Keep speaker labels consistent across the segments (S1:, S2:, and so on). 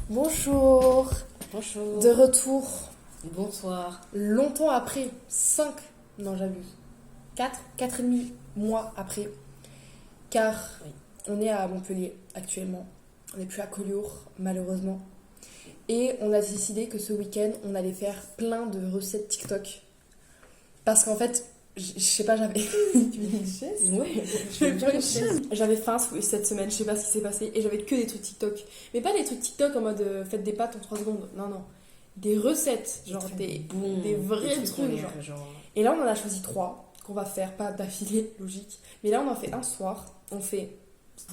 S1: Bonjour.
S2: Bonjour.
S1: De retour.
S2: Bonsoir.
S1: Longtemps après. 5. Non, j'abuse. 4,5 mois après. Car
S2: Oui.
S1: on est à Montpellier actuellement. On n'est plus à Collioure, malheureusement. Et on a décidé que ce week-end, on allait faire plein de recettes TikTok. Parce qu'en fait, je sais pas, j'avais... Tu veux une chaise ?
S2: Ouais,
S1: J'avais faim cette semaine, je sais pas ce qui s'est passé, et j'avais que des trucs TikTok. Mais pas des trucs TikTok en mode faites des pâtes en 3 secondes. Non, non. Des recettes, genre des vrais trucs. Genre. Et là, on en a choisi 3 qu'on va faire, pas d'affilée, logique. Mais là, on en fait un soir. On fait.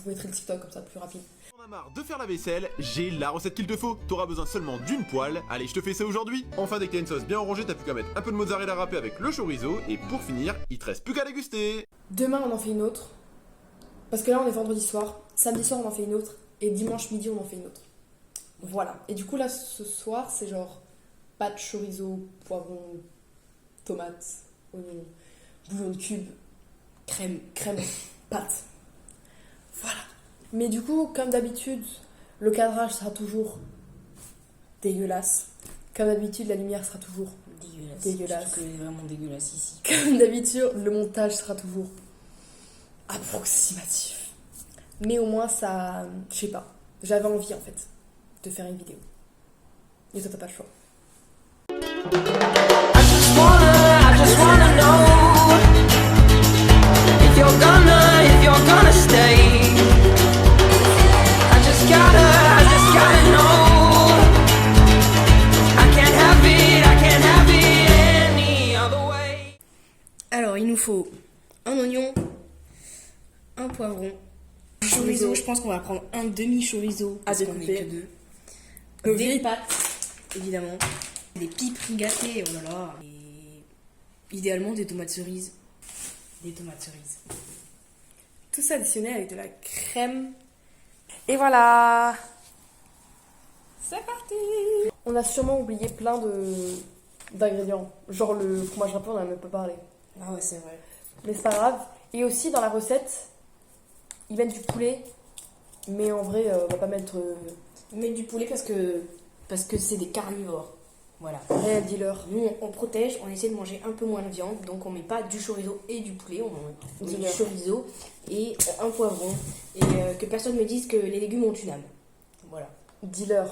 S1: Vous mettrez le TikTok comme ça, plus rapide.
S3: On a marre de faire la vaisselle, j'ai la recette qu'il te faut. T'auras besoin seulement d'une poêle. Allez, je te fais ça aujourd'hui. Enfin, dès que t'as une sauce bien orangée, t'as plus qu'à mettre un peu de mozzarella râpé avec le chorizo. Et pour finir, il te reste plus qu'à déguster.
S1: Demain, on en fait une autre. Parce que là, on est vendredi soir. Samedi soir, on en fait une autre. Et dimanche midi, on en fait une autre. Voilà. Et du coup, là, ce soir, c'est genre pâte, chorizo, poivron, tomate, oignon, bouillon de cube, crème, pâte. Voilà. Mais du coup, comme d'habitude, le cadrage sera toujours dégueulasse. Comme d'habitude, la lumière sera toujours dégueulasse.
S2: Surtout que c'est vraiment dégueulasse ici.
S1: Comme d'habitude, le montage sera toujours approximatif. Mais au moins, ça... Je sais pas. J'avais envie, en fait, de faire une vidéo. Et toi, t'as pas le choix.
S4: I just wanna know if you're gonna stay. I just gotta know. I can't have it any other way.
S2: Alors, il nous faut un oignon, un poivron, chorizo. Je pense qu'on va prendre un demi-chorizo parce qu'on est
S1: découper.
S2: que deux. Des pâtes, évidemment. Des piperies gâtées, oh là là. Et idéalement des tomates cerises.
S1: Tout ça additionné avec de la crème. Et voilà. C'est parti. On a sûrement oublié plein d'ingrédients. Genre le fromage râpé, on en a même pas parlé.
S2: Ah ouais, c'est vrai.
S1: Mais c'est pas grave. Et aussi dans la recette, ils mettent du poulet. Mais en vrai, on va pas mettre
S2: Mais du poulet parce que c'est des carnivores. Voilà.
S1: réel dealer.
S2: Nous, on protège, on essaie de manger un peu moins de viande, donc on met pas du chorizo et du poulet, on met du chorizo et un poivron. Et que personne me dise que les légumes ont une âme. Voilà.
S1: Dealer.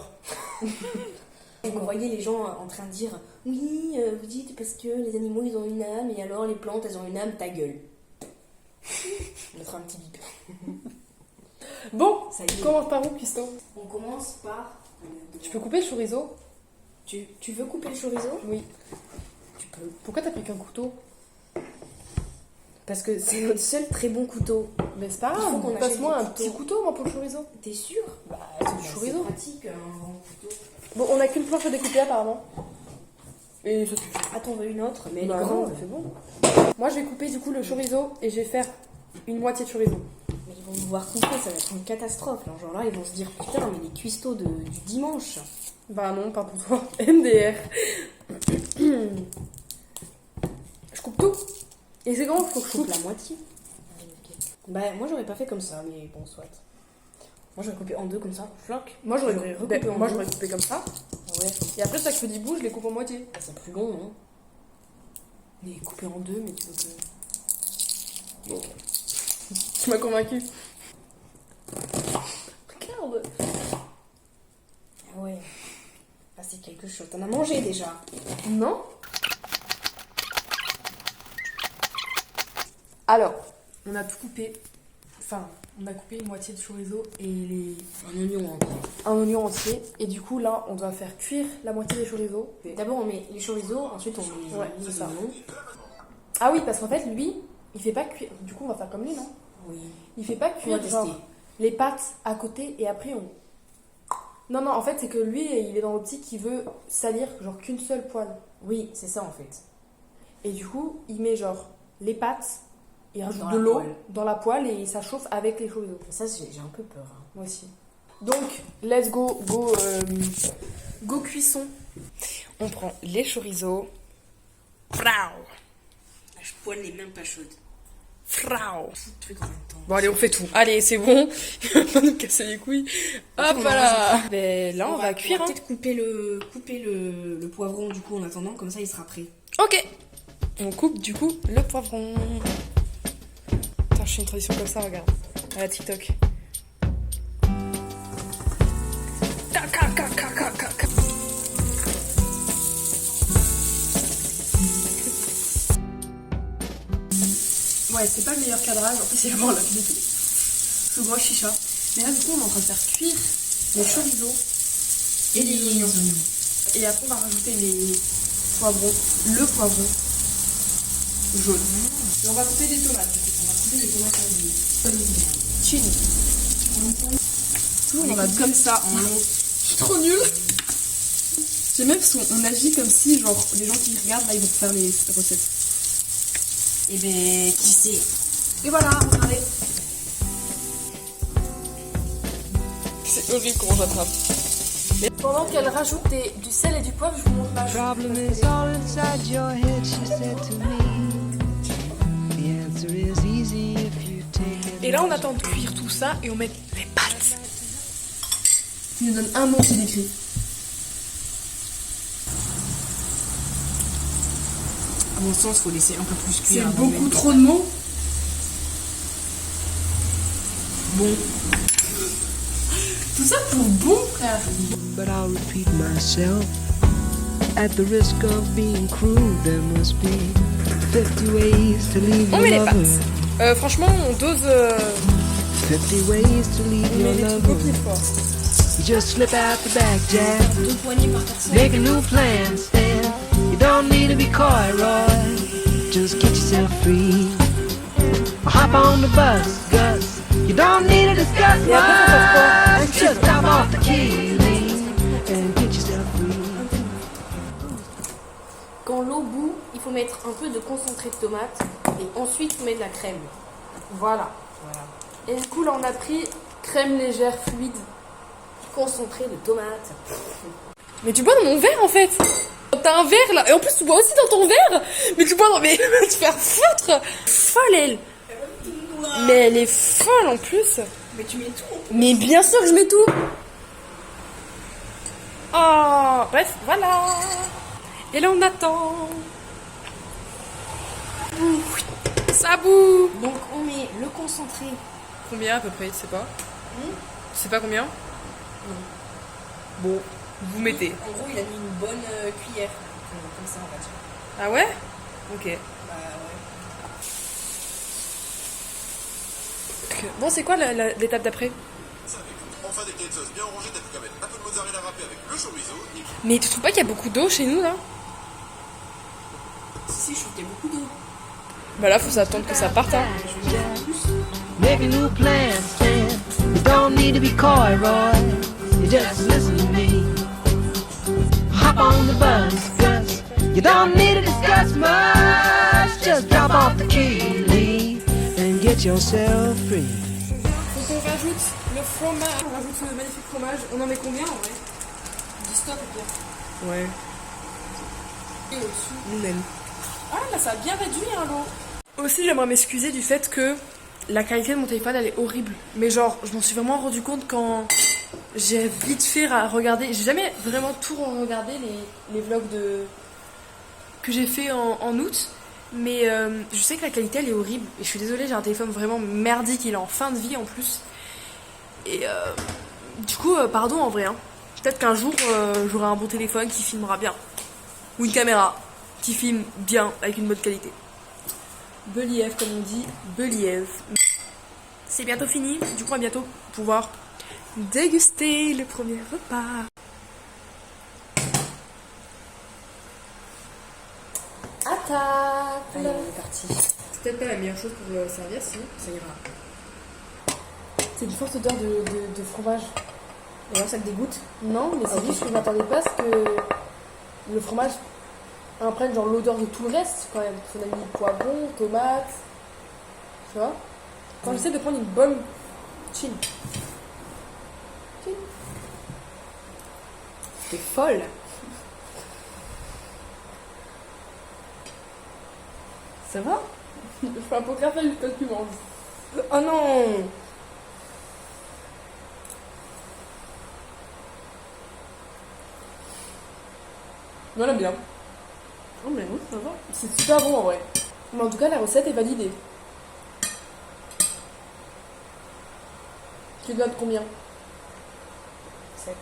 S2: Vous voyez les gens en train de dire oui, vous dites parce que les animaux ils ont une âme et alors les plantes elles ont une âme, ta gueule. On mettra un petit bip.
S1: Bon,
S2: Ça y est.
S1: commence par où, Cuistot?
S2: On commence par.
S1: Tu peux couper le chorizo?
S2: Tu veux couper le chorizo?
S1: Oui.
S2: Tu peux.
S1: Pourquoi t'as pris qu'un couteau?
S2: Parce que c'est notre seul très bon couteau.
S1: Mais c'est pas
S2: Il faut
S1: grave,
S2: qu'on achète
S1: passe-moi
S2: des
S1: un
S2: couteaux.
S1: petit couteau, moi, pour le chorizo.
S2: T'es sûr? Bah,
S1: c'est chorizo.
S2: C'est pratique un grand couteau.
S1: Bon, on a qu'une planche à découper, apparemment. Et ça suffit.
S2: Attends, on veut une autre, mais elle
S1: Bah
S2: est
S1: non,
S2: grande.
S1: c'est bon. Moi, je vais couper, du coup, le chorizo et je vais faire une moitié de chorizo.
S2: Mais ils vont nous voir couper, ça va être une catastrophe. Là. Genre là, ils vont se dire putain, mais les cuistots du dimanche.
S1: Bah non, pas pour toi. MDR. Je coupe tout. Et c'est grand, faut que je coupe.
S2: La moitié. Bah, moi j'aurais pas fait comme ça, mais bon, soit. Moi j'aurais coupé en deux comme ça, floc.
S1: Moi, j'aurais
S2: recoupé en deux.
S1: j'aurais coupé comme ça.
S2: Ouais,
S1: Et après, chaque petit bout, je les coupe en moitié.
S2: bah, c'est plus long, hein.
S1: Mais coupé en deux, mais tu veux que... Bon. Tu m'as convaincu. Regarde.
S2: Ah ouais. Ah, c'est quelque chose. T'en as mangé déjà.
S1: Non. Alors, on a tout coupé. Enfin, on a coupé une moitié de chorizo et
S2: Un oignon entier.
S1: un oignon entier. Et du coup, là, on doit faire cuire la moitié des chorizo.
S2: D'abord on met les chorizo, ensuite on met
S1: Ouais,
S2: les
S1: c'est ça.
S2: oignons.
S1: Ah oui, parce qu'en fait, lui, il fait pas cuire. Du coup, on va faire comme lui, non?
S2: Oui.
S1: Il fait pas
S2: On va
S1: cuire genre
S2: tester.
S1: les pâtes à côté et après on... Non, en fait, c'est que lui, il est dans l'optique qu'il veut salir genre qu'une seule poêle.
S2: Oui, c'est ça en fait.
S1: Et du coup, il met genre les pâtes, il rajoute
S2: Dans
S1: de
S2: la
S1: l'eau
S2: poêle.
S1: dans la poêle et ça chauffe avec les chorizo.
S2: Ça, j'ai un peu peur. Hein.
S1: Moi aussi. Donc, let's go cuisson. On prend les chorizo.
S2: Je poêle les mains pas chaudes.
S1: Frao.
S2: Truc en même temps.
S1: Bon allez, on fait tout. Allez, c'est bon. Il va pas nous casser les couilles. Hop
S2: on
S1: là. Mais là, on va cuire.
S2: On va
S1: Hein.
S2: peut-être couper le poivron du coup en attendant, comme ça il sera prêt.
S1: Ok. On coupe du coup le poivron. Putain, je fais une tradition comme ça, regarde. À la TikTok. Ouais, c'est pas le meilleur cadrage, en fait c'est vraiment la qualité. Ce gros chicha. Mais là du coup on est en train de faire cuire les chorizo
S2: Et les oignons.
S1: et après on va rajouter les poivrons, le poivron jaune. Et on va couper des tomates.
S2: On va couper les tomates en
S1: Chili. Toujours on va comme ça en long. Je suis trop nulle. J'aime même parce qu'on agit comme si genre les gens qui regardent là ils vont faire les recettes.
S2: Et ben qui sait.
S1: Et voilà, regardez. C'est horrible comment j'attrape. Pendant qu'elle rajoute du sel et du poivre, je vous montre ma
S5: Problem is all inside your head, she said to me. The answer is easy if you take it.
S1: Et là, on attend de cuire tout ça et on met les pâtes. Tu nous donnes un mot qui décrit.
S2: À mon sens, faut laisser un peu plus
S1: C'est
S2: cuire.
S1: beaucoup trop de mots.
S2: Bon.
S1: Tout ça pour bon, frère.
S5: But I'll repeat myself. At the risk of being cruel, there must be 50 ways to leave
S1: On
S5: your
S1: met les
S5: lover.
S1: pâtes. Franchement, on dose.
S5: 50 ways to leave
S1: On met
S5: your
S1: les trucs au
S5: lover.
S1: pied fort.
S5: You just slip out the back, Jack.
S2: 2 poignées par personne.
S5: Make a new plan instead. You don't need to be coy, Roy. Just get yourself free. Hop on the bus, Gus. You don't need to discuss
S1: Et après, faut faire quoi?
S5: much. Just drop off the key, lean, and get yourself free.
S2: Quand l'eau bout, il faut mettre un peu de concentré de tomate et ensuite il faut mettre de la crème.
S1: Voilà. Et du coup, là, on a pris crème légère fluide.
S2: Concentré de tomate.
S1: Mais tu bois dans mon verre en fait. T'as un verre là. Et en plus, tu bois aussi dans ton verre. Mais tu bois dans. Mais va te faire foutre. Folle elle. Mais elle est folle en plus.
S2: Mais tu mets tout.
S1: Mais bien sûr que je mets tout. Oh, bref, voilà. Et là, on attend. Ça boue.
S2: Donc on met le concentré.
S1: Combien à peu près, tu sais pas Tu sais pas combien Non. Bon, vous mettez.
S2: En gros, il a mis une bonne cuillère. Comme ça, on va dire.
S1: Ah ouais Ok.
S2: Bah ouais.
S1: Bon, c'est quoi l'étape d'après
S3: Ça avec tout. Enfin, dès qu'il y a une sauce bien orangée, t'as plus qu'à mettre un peu de mozzarella râpé avec le chorizo et
S1: Mais tu trouves pas qu'il y a beaucoup d'eau chez nous là
S2: Si, je trouve qu'il y a beaucoup d'eau.
S1: Bah là, faut s'attendre que ça parte. Hein.
S5: Make a new plan instead. You don't need to be coy, Roy. You just listen to me. Hop on the bus, Gus. You don't need to discuss much. Just drop off the key, leave, and get yourself free.
S1: Donc on rajoute le fromage, on rajoute ce magnifique fromage. On en met combien en vrai
S2: Du stock ou bien.
S1: Ouais,
S2: Et au-dessus.
S1: nous-mêmes. Ah là, ça a bien réduit hein, l'eau. Aussi, j'aimerais m'excuser du fait que la qualité de mon téléphone elle est horrible. Mais genre, je m'en suis vraiment rendu compte quand j'ai vite fait à regarder. J'ai jamais vraiment tout regardé les vlogs que j'ai fait en août. Mais je sais que la qualité elle est horrible. Et je suis désolée, j'ai un téléphone vraiment merdique. Il est en fin de vie en plus. Et du coup, pardon en vrai. Hein. Peut-être qu'un jour j'aurai un bon téléphone qui filmera bien. Ou une caméra qui filme bien avec une bonne qualité. Believ comme on dit, Believ. C'est bientôt fini, du coup on va bientôt pouvoir déguster le premier repas. À table.
S2: Allez, on est parti.
S1: C'est peut-être pas la meilleure chose pour servir, sinon ça ira. C'est une forte odeur de fromage.
S2: Et là, ça te dégoûte.
S1: Non, mais c'est juste que je m'attendais pas à ce que le fromage imprègne genre l'odeur de tout le reste quand même. On a mis poivron, tomate, tu vois. Quand j'essaie de prendre une bonne chill.
S2: T'es folle.
S1: Ça va? Je fais un poker face jusqu'à ce que tu manges.
S2: Oh non.
S1: Moi, j'aime bien.
S2: Oh mais oui, ça va.
S1: C'est super bon en vrai. Mais en tout cas, la recette est validée. Tu notes combien?
S2: 7.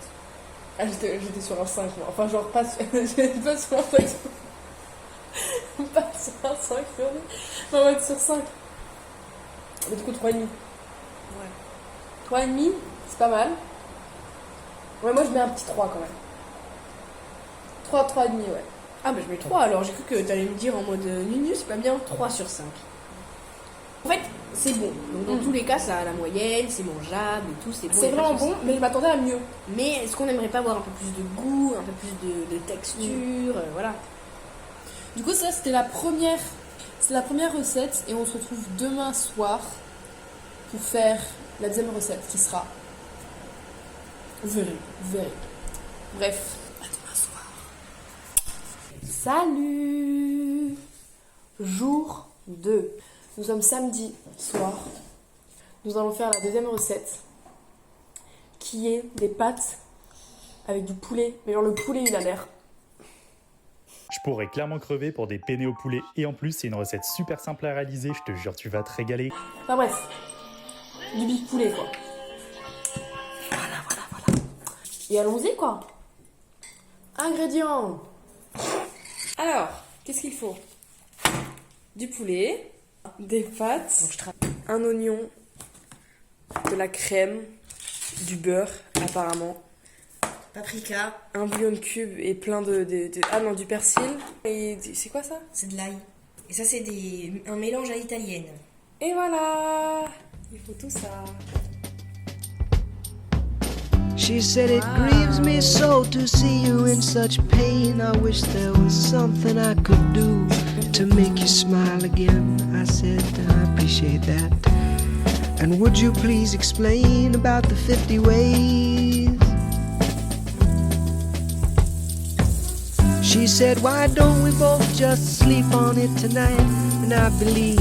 S1: Ah, j'étais sur un 5, moi. Enfin, genre, pas sur, j'étais pas sur un 5. Pas sur un 5, sur on va être sur 5. Mais du coup, 3,5.
S2: Ouais.
S1: 3,5, c'est pas mal. Ouais, moi, je mets un petit 3 quand même. 3,5, ouais.
S2: Ah bah je mets 3 alors, j'ai cru que t'allais me dire en mode Nunu, c'est pas bien, 3 sur 5. En fait, c'est bon. Donc dans tous les cas, ça a la moyenne, c'est mangeable et tout, c'est bon.
S1: C'est vraiment bon, mais je m'attendais à mieux.
S2: Mais est-ce qu'on n'aimerait pas avoir un peu plus de goût, un peu plus de texture, voilà.
S1: Du coup, ça, c'était la première recette. Et on se retrouve demain soir pour faire la deuxième recette qui sera... Vous verrez. Bref. À demain soir. Salut! Jour 2. Nous sommes samedi soir. Nous allons faire la deuxième recette qui est des pâtes avec du poulet. Mais genre le poulet, il a l'air...
S6: Je pourrais clairement crever pour des penne au poulet et en plus c'est une recette super simple à réaliser, je te jure tu vas te régaler.
S1: Enfin bref, du bif poulet quoi. Voilà. Et allons-y quoi. Ingrédients.
S2: Alors, qu'est-ce qu'il faut? Du poulet,
S1: Des pâtes, un oignon, de la crème, du beurre apparemment,
S2: paprika,
S1: un bouillon de cube et plein ah non, du persil. Et c'est quoi ça?
S2: c'est de l'ail. Et ça c'est un mélange à l'italienne.
S1: Et voilà. Il faut tout ça.
S5: She said it grieves me so to see you in such pain. I wish there was something I could do to make you smile again. I said I appreciate that. And would you please explain about the 50 ways? She said why don't we both just sleep on it tonight? And I believe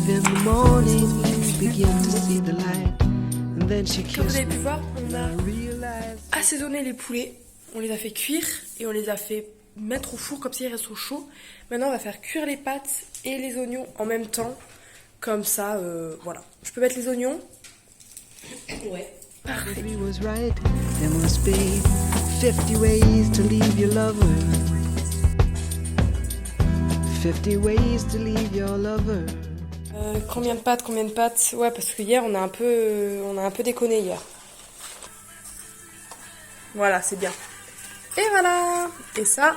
S5: in the morning you begin to see the light. And then she
S1: Comme vous
S5: kissed
S1: avez pu
S5: me.
S1: voir, on a
S5: I realized
S1: assaisonné les poulets, on les a fait cuire et on les a fait mettre au four comme ça ils restent au chaud. Maintenant on va faire cuire les pâtes et les oignons en même temps, comme ça, voilà. Je peux mettre les oignons?
S2: Ouais.
S5: he was right. There must be 50 ways to leave your lover. 50 ways to leave your lover.
S1: Combien de pâtes? Ouais, parce que hier on a un peu déconné hier. Voilà, c'est bien. Et voilà. Et ça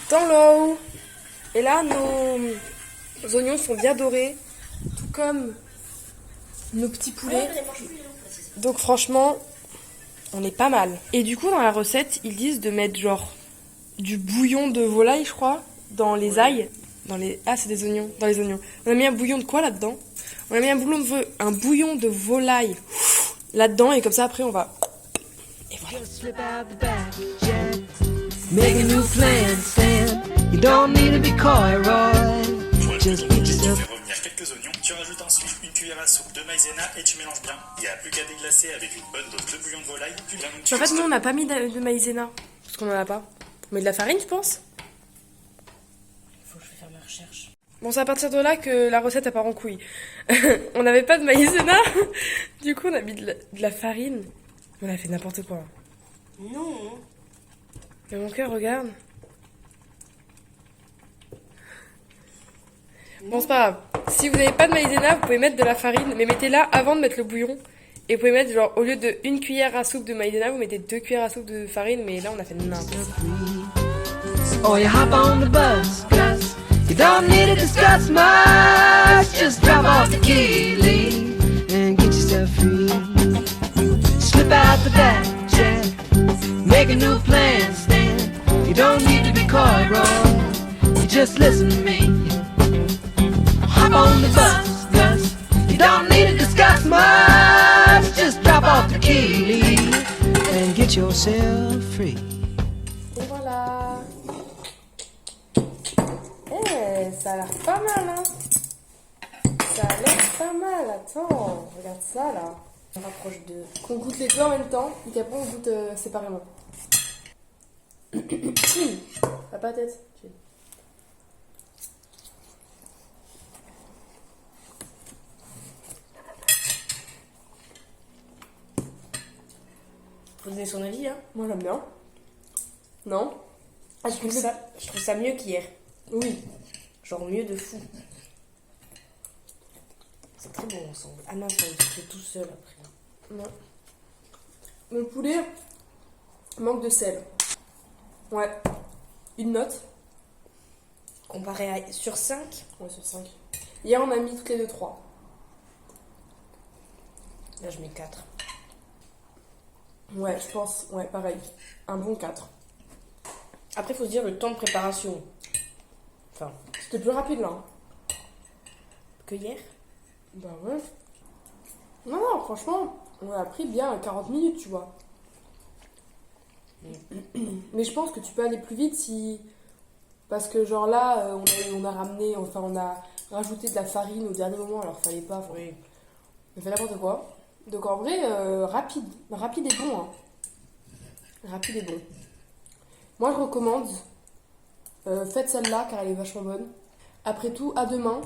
S1: dans l'eau. Et là nos oignons sont bien dorés, tout comme nos petits poulets. Donc franchement, on est pas mal. Et du coup dans la recette, ils disent de mettre genre du bouillon de volaille, je crois, dans les ailes, ah c'est des oignons, dans les oignons. On a mis un bouillon de quoi là-dedans? On a mis un bouillon de volaille là-dedans et comme ça après on va... Et voilà.
S5: Just slip out the back, Jack. Make a new plan, Stan. You don't need to be coy, Roy.
S7: Pour le
S5: Just
S7: bouillon,
S5: get
S7: tu
S5: yourself.
S7: fais revenir quelques oignons, tu rajoutes ensuite une cuillère à soupe de maïzena et tu mélanges bien. Il n'y a plus qu'à déglacer avec une bonne dose de bouillon de volaille.
S1: En fait nous on n'a pas mis de maïzena, parce qu'on en a pas. On met de la farine je pense.
S2: Faut que je fasse mes recherches.
S1: Bon c'est à partir de là que la recette elle part en couille. On n'avait pas de maïzena, du coup on a mis de la farine. On a fait n'importe quoi.
S2: Non.
S1: Mais mon cœur regarde. Bon c'est pas grave. Si vous n'avez pas de maïzena, vous pouvez mettre de la farine, mais mettez-la avant de mettre le bouillon. Et vous pouvez mettre genre au lieu de 1 cuillère à soupe de maïzena, vous mettez 2 cuillères à soupe de farine, mais là on a fait n'importe quoi.
S5: Or you hop on the bus, Gus. You don't need to discuss much. Just drop off the key, leave, and get yourself free. Slip out the back, Jack. Make a new plan, Stan. You don't need to be coy, Roy. You just listen to me. Hop on the bus, Gus. You don't need to discuss much. Just drop off the key, leave, and get yourself free.
S1: Et voilà. Eh, ça a l'air pas mal, hein. Ça a l'air pas mal. Attends, regarde ça, là.
S2: On rapproche de...
S1: Qu'on goûte les deux en même temps et qu'après on goûte séparément. T'as pas tête.
S2: Faut donner son avis, hein.
S1: Moi j'aime bien. Non?
S2: Je trouve ça mieux qu'hier.
S1: Oui.
S2: Genre mieux de fou. C'est très bon ensemble. Ah non, ça va être tout seul après.
S1: Non. Le poulet manque de sel. Ouais. Une note.
S2: Comparé à... Sur 5,
S1: Ouais, sur 5. Hier on a mis toutes les deux 3.
S2: là je mets 4.
S1: Ouais, je pense. Ouais, pareil. Un bon 4.
S2: Après, faut se dire le temps de préparation. Enfin,
S1: C'était plus rapide là. Hein.
S2: que hier.
S1: Bah ouais. Non, franchement, on a pris bien 40 minutes, tu vois. Mais je pense que tu peux aller plus vite si... Parce que genre là, on a ramené, enfin on a rajouté de la farine au dernier moment, alors fallait pas... Enfin,
S2: Oui.
S1: on a fait n'importe quoi. Donc en vrai, rapide. Rapide et bon. Hein. Rapide et bon. Moi je recommande, faites celle-là car elle est vachement bonne. Après tout, à demain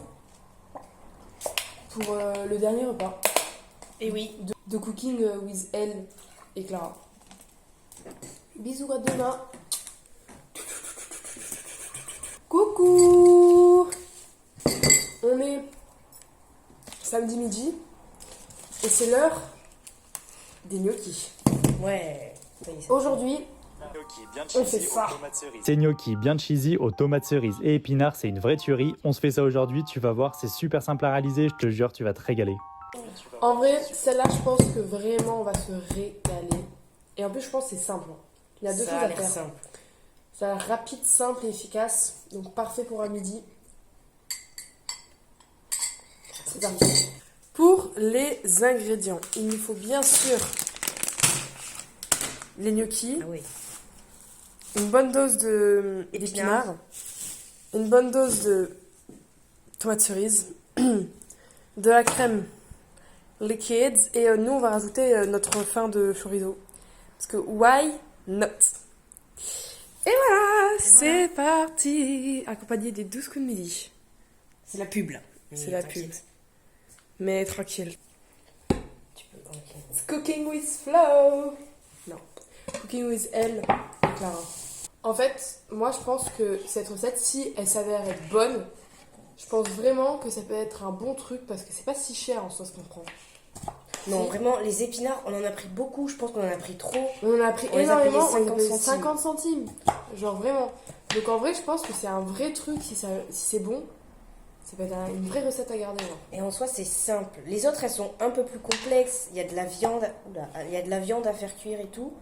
S1: pour le dernier repas.
S2: Et oui.
S1: De Cooking with Elle et Clara. Bisous, à demain. Coucou. On est samedi midi et c'est l'heure des gnocchis.
S2: Ouais. Ça y est,
S1: Aujourd'hui, on fait ça.
S6: Ces gnocchis bien cheesy aux tomates cerises et épinards, c'est une vraie tuerie. On se fait ça aujourd'hui, tu vas voir, c'est super simple à réaliser, je te jure, tu vas te régaler.
S1: En vrai, celle-là, je pense que vraiment on va se régaler. Et en plus, je pense que c'est simple. Hein. Il y a deux
S2: ça
S1: choses
S2: a
S1: à
S2: l'air
S1: faire.
S2: simple.
S1: Ça a l'air rapide, simple et efficace. Donc parfait pour un midi. C'est parti. Pour les ingrédients, il nous faut bien sûr les gnocchis,
S2: Ah oui.
S1: une bonne dose d'épinards, une bonne dose de tomates cerises, de la crème liquide et nous on va rajouter notre fin de chorizo. Parce que why not? Et voilà, c'est parti. Accompagné des 12 coups de midi.
S2: C'est la pub là.
S1: C'est la pub. Mais tranquille.
S2: Tu peux. Ok.
S1: It's Cooking with Flo. Non. Cooking with Elle et Clara. En fait, moi je pense que cette recette, si elle s'avère être bonne, je pense vraiment que ça peut être un bon truc parce que c'est pas si cher en soi ce qu'on prend.
S2: Non,
S1: Si.
S2: vraiment, les épinards, on en a pris beaucoup. Je pense qu'on en a pris trop.
S1: On en a pris
S2: On les a payés
S1: énormément, on
S2: 50
S1: a payé
S2: centimes.
S1: 50 centimes. Genre vraiment. Donc en vrai, je pense que c'est un vrai truc si c'est bon. Ça peut être une vraie recette à garder. Genre.
S2: Et en soi, c'est simple. Les autres, elles sont un peu plus complexes. Il y a de la viande. Oula, il y a de la viande à faire cuire et tout.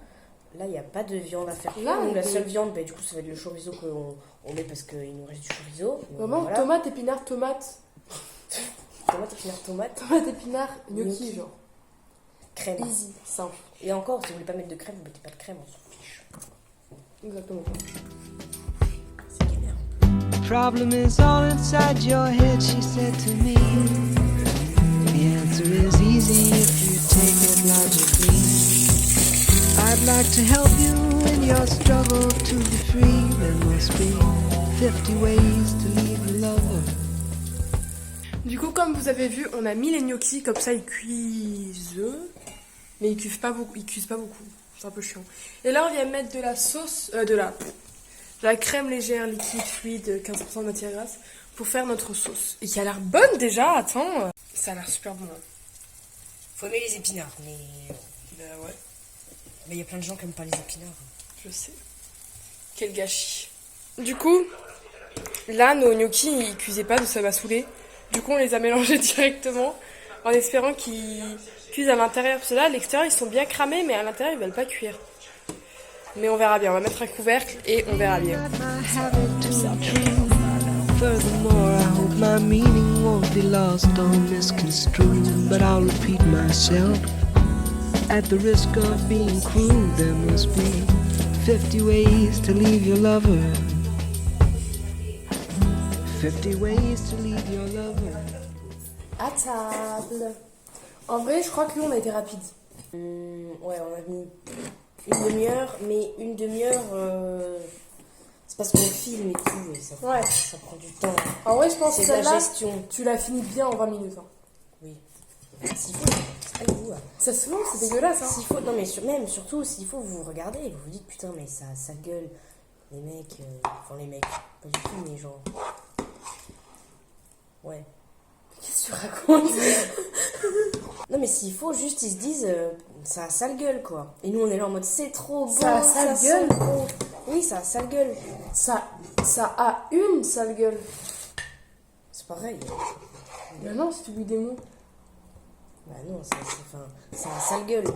S2: Là, il n'y a pas de viande à faire cuire.
S1: Là,
S2: Nous, la
S1: mais-
S2: seule viande, bah, du coup, ça va être le chorizo qu'on met parce qu'il nous reste du chorizo. Donc,
S1: Vraiment,
S2: voilà.
S1: tomate, épinard, tomate.
S2: Tomate, épinards, tomate.
S1: Tomate, épinard, gnocchi,
S2: Gnocchi.
S1: genre.
S2: Crème.
S1: Easy, simple.
S2: Et encore, si vous voulez pas mettre de crème, vous mettez pas de crème, on s'en fiche.
S1: Exactement.
S2: C'est galère.
S5: Problem is all inside your head, she said to me. The answer is easy if you take it logically. I'd like to help you in your struggle to be free. There must be 50 ways to leave your lover.
S1: Du coup, comme vous avez vu, on a mis les gnocchis, comme ça ils cuisent. Mais ils cuisent pas beaucoup. C'est un peu chiant. Et là, on vient mettre de la sauce, de la crème légère, liquide, fluide, 15% de matière grasse, pour faire notre sauce. Et qui a l'air bonne déjà, attends. Ça a l'air super bon. Hein.
S2: Faut aimer les épinards, mais.
S1: Ben ouais,
S2: Mais il y a plein de gens qui aiment pas les épinards.
S1: je sais. Quel gâchis. Du coup, là, nos gnocchis, ils cuisaient pas, donc ça m'a saoulé. Du coup, on les a mélangés directement, en espérant qu'ils cuisent à l'intérieur. Parce que là, à l'extérieur, ils sont bien cramés, mais à l'intérieur, ils veulent pas cuire. Mais on verra bien. On va mettre un couvercle et on verra bien.
S5: Not my habit to intrude. Furthermore, I hope my meaning won't be lost or misconstrued. But I'll repeat myself. At the risk of being crude, there must be 50 ways to leave your lover. 50 ways to leave your lover.
S1: À table. En vrai, je crois que nous, on a été rapide.
S2: Ouais, on a mis une demi-heure, mais une demi-heure, c'est parce qu'on filme et tout, et ça prend du temps.
S1: En vrai, je pense que
S2: C'est de la
S1: celle-là,
S2: gestion.
S1: tu l'as fini bien en 20 minutes. Hein.
S2: Oui. S'il faut, c'est pas le goût. Hein.
S1: Ça se voit, c'est dégueulasse. Hein.
S2: S'il faut, non mais même surtout s'il faut vous regardez et vous vous dites putain mais ça gueule les mecs enfin les mecs pas du tout mais genre ouais
S1: Qu'est-ce que tu racontes?
S2: non mais s'il faut juste ils se disent ça a sale gueule quoi et nous on est là en mode c'est trop bon
S1: Ça a sale gueule?
S2: sent bon. Oui ça a sale gueule
S1: Ça a une sale gueule.
S2: c'est pareil
S1: Mais non, si tu oublies des mots.
S2: bah non ça a sale gueule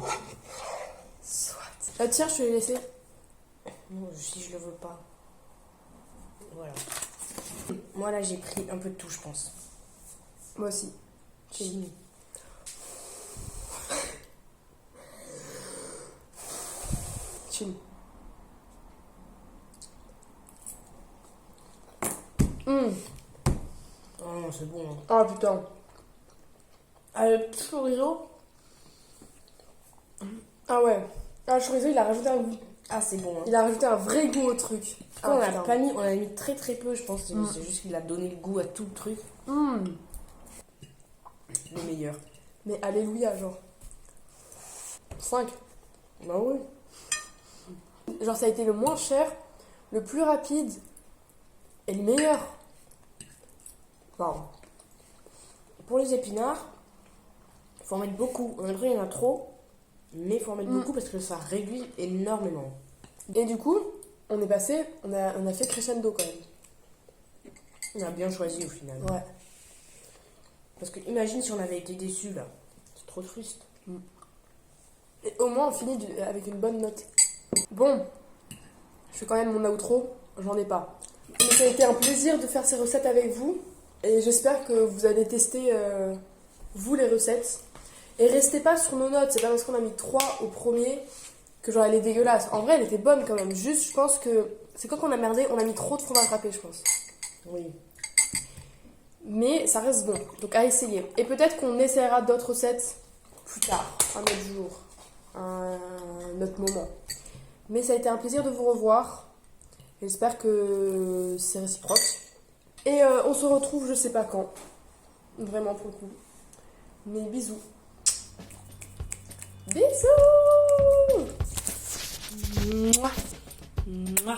S1: Soit. Ah tiens, je te l'ai laissé.
S2: non si je le veux pas voilà moi là j'ai pris un peu de tout je pense.
S1: Moi aussi.
S2: Chili.
S1: Chill.
S2: Oh non c'est bon hein.
S1: Ah putain. Ah, le petit chorizo. Ah ouais. Ah, le chorizo, il a rajouté un goût.
S2: Ah c'est bon hein.
S1: Il a rajouté un vrai goût au truc.
S2: On
S1: putain.
S2: on a mis très très peu, je pense. C'est juste qu'il a donné le goût à tout le truc. Le meilleur.
S1: Mais alléluia, genre. 5.
S2: Bah oui.
S1: Genre, ça a été le moins cher, le plus rapide et le meilleur. Waouh.
S2: Pour les épinards, il faut en mettre beaucoup. On a l'impression qu'il y en a trop, mais il faut en mettre beaucoup parce que ça réduit énormément.
S1: Et du coup, on est passé, on a fait crescendo quand même.
S2: On a bien choisi au final.
S1: Ouais.
S2: Parce que imagine si on avait été déçus là. C'est trop triste.
S1: Et au moins, on finit avec une bonne note. Bon, je fais quand même mon outro, j'en ai pas. Mais ça a été un plaisir de faire ces recettes avec vous. Et j'espère que vous allez tester, vous, les recettes. Et restez pas sur nos notes, c'est pas parce qu'on a mis 3 au premier que genre elle est dégueulasse. En vrai, elle était bonne quand même. Juste, je pense que c'est quand on a merdé, on a mis trop de fromage râpé, je pense.
S2: Oui.
S1: Mais ça reste bon, donc à essayer. Et peut-être qu'on essaiera d'autres recettes plus tard, un autre jour, un autre moment. Mais ça a été un plaisir de vous revoir. J'espère que c'est réciproque. Et on se retrouve je sais pas quand. Vraiment pour le coup. Mais bisous. Bisous. Mouah. Mouah.